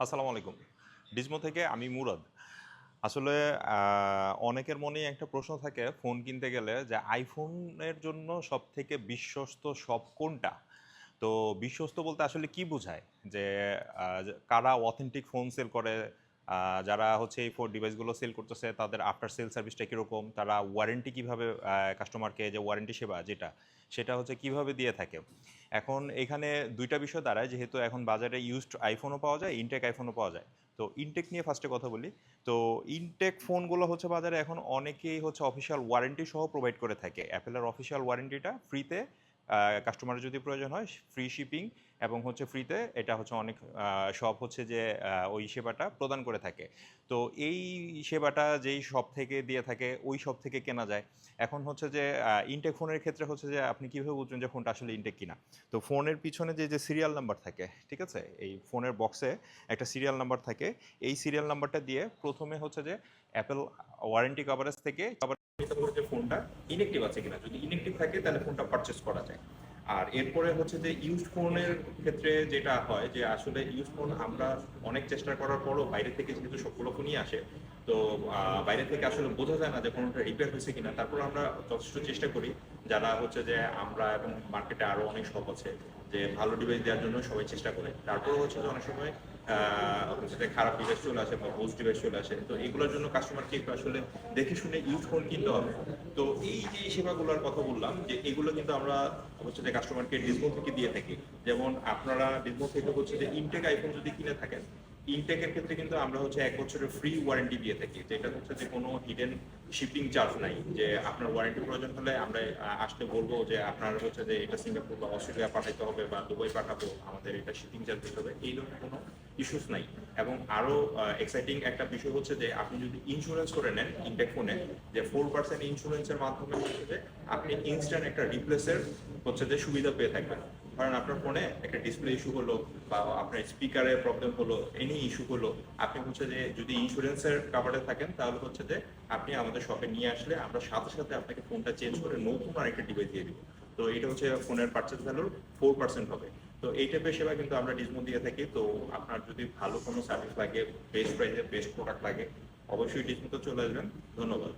আসসালামু আলাইকুম। ডিজমো থেকে আমি মুরাদ। আসলে অনেকের মনেই একটা প্রশ্ন থাকে ফোন কিনতে গেলে যে আইফোনের জন্য সবথেকে বিশ্বস্ত শপ কোনটা? তো বিশ্বস্ত বলতে আসলে কি বোঝায়? যে কারা অথেন্টিক ফোন সেল করে, যারা হচ্ছে এই ডিভাইসগুলো সেল করতেছে তাদের আফটার সেল সার্ভিসটা কিরকম? তারা ওয়ারেন্টি কিভাবে কাস্টমারকে যে ওয়ারেন্টি সেবা যেটা, সেটা হচ্ছে কিভাবে দিয়ে থাকে? এখন এখানে ২ টা বিষয় দাঁড়ায় যেহেতু এখন বাজারে ইউজড আইফোনও পাওয়া যায়, ইনটেক আইফোনও পাওয়া যায়। তো ইনটেক নিয়ে ফার্স্টে কথা বলি। তো ইনটেক ফোনগুলো হচ্ছে বাজারে এখন অনেকেই হচ্ছে অফিসিয়াল ওয়ারেন্টি সহ প্রোভাইড করে থাকে। অ্যাপেলের অফিসিয়াল ওয়ারেন্টিটা ফ্রিতে কাস্টমারের যদি প্রয়োজন হয় ফ্রি শিপিং এবং হচ্ছে ফ্রিতে এটা হচ্ছে অনেক শপ হচ্ছে যে ওই সেবাটা প্রদান করে থাকে। তো এই সেবাটা যেই শপ থেকে দিয়ে থাকে ওই শপ থেকে কেনা যায়। এখন হচ্ছে যে ইনটেক ফোনের ক্ষেত্রে হচ্ছে যে আপনি কীভাবে বুঝবেন যে ফোনটা আসলে ইনটেক কিনা? তো ফোনের পিছনে যে সিরিয়াল নাম্বার থাকে, ঠিক আছে? এই ফোনের বক্সে একটা সিরিয়াল নাম্বার থাকে। এই সিরিয়াল নাম্বারটা দিয়ে ১ম এ হচ্ছে যে অ্যাপেল ওয়ারেন্টি কভারেজ থেকে নিতে হবে যে ফোনটা ইনএক্টিভ আছে কিনা। যদি ইনএক্টিভ থাকে তাহলে ফোনটা পারচেজ করা যায়। আর এরপরে হচ্ছে যে ইউজড ফোনের ক্ষেত্রে যেটা হয় যে আসলে ইউজড ফোন আমরা অনেক চেষ্টা করার পরও বাইরে থেকে যেহেতু সবগুলো ফোনই আসে, তো বাইরে থেকে আসলে বোঝা যায় না যে কোনোটা রিপেয়ার হয়েছে কিনা। তারপর আমরা যথেষ্ট চেষ্টা করি, যারা হচ্ছে যে আমরা এবং মার্কেটে আরও অনেক শপ আছে যে ভালো ডিভাইস দেওয়ার জন্য সবাই চেষ্টা করে। তারপরে হচ্ছে যে অনেক সময় হচ্ছে যে খারাপ ডিভাইস চলে আসে বা পোস্ট ডিভাইস চলে আসে। তো এগুলোর জন্য কাস্টমারকে একটু আসলে দেখে শুনে ইউজ ফোন কিনতে হবে। তো এই যে সেবাগুলোর কথা বললাম যে এগুলো কিন্তু আমরা হচ্ছে যে কাস্টমারকে ডিসকাউন্ট থেকে দিয়ে থাকি। যেমন আপনারা ডিসকাউন্ট থেকে হচ্ছে যে ইনটেক আইফোন যদি কিনে থাকেন, ইনটেকের ক্ষেত্রে কিন্তু আমরা হচ্ছে ১ বছরের ফ্রি ওয়ারেন্টি দিয়ে থাকি, যেটা হচ্ছে যে কোনো হিডেন শিপিং চার্জ নাই। যে আপনার ওয়ারেন্টি প্রয়োজন হলে আমরা আসতে বলবো যে আপনার হচ্ছে যে এটা সিঙ্গাপুর বা অস্ট্রেলিয়া পাঠাইতে হবে বা দুবাই পাঠাবো, আমাদের এটা শিপিং চার্জ দিতে হবে, এই ধরনের কোনো ইস্যুস নাই। এবং আরো এক্সাইটিং একটা বিষয় হচ্ছে যে আপনি যদি ইন্স্যুরেন্স করে নেন ইনটেক ফোনে, যে 4% ইন্স্যুরেন্সের মাধ্যমে হচ্ছে যে আপনি ইনস্ট্যান্ট একটা রিপ্লেসের হচ্ছে যে সুবিধা পেয়ে থাকবেন। কারণ আপনার ফোনে একটা ডিসপ্লে ইস্যু হলো বা আপনার স্পিকারের প্রবলেম হলো, এনি ইস্যু হলো, আপনি হচ্ছে যে যদি ইন্স্যুরেন্সের কাভারে থাকেন তাহলে হচ্ছে যে আপনি আমাদের শপে নিয়ে আসলে আমরা সাথে সাথে আপনাকে ফোনটা চেঞ্জ করে নতুন আরেকটা ডিভাইস দিয়ে দিব। তো এটা হচ্ছে ফোনের পারচেজ ভ্যালুর 4% হবে। তো এই টাইপের সেবা কিন্তু আমরা ডিসমো দিয়ে থাকি। তো আপনার যদি ভালো কোনো সার্ভিস লাগে, বেস্ট প্রাইসে বেস্ট প্রোডাক্ট লাগে, অবশ্যই ডিসমোতে চলে আসবেন। ধন্যবাদ।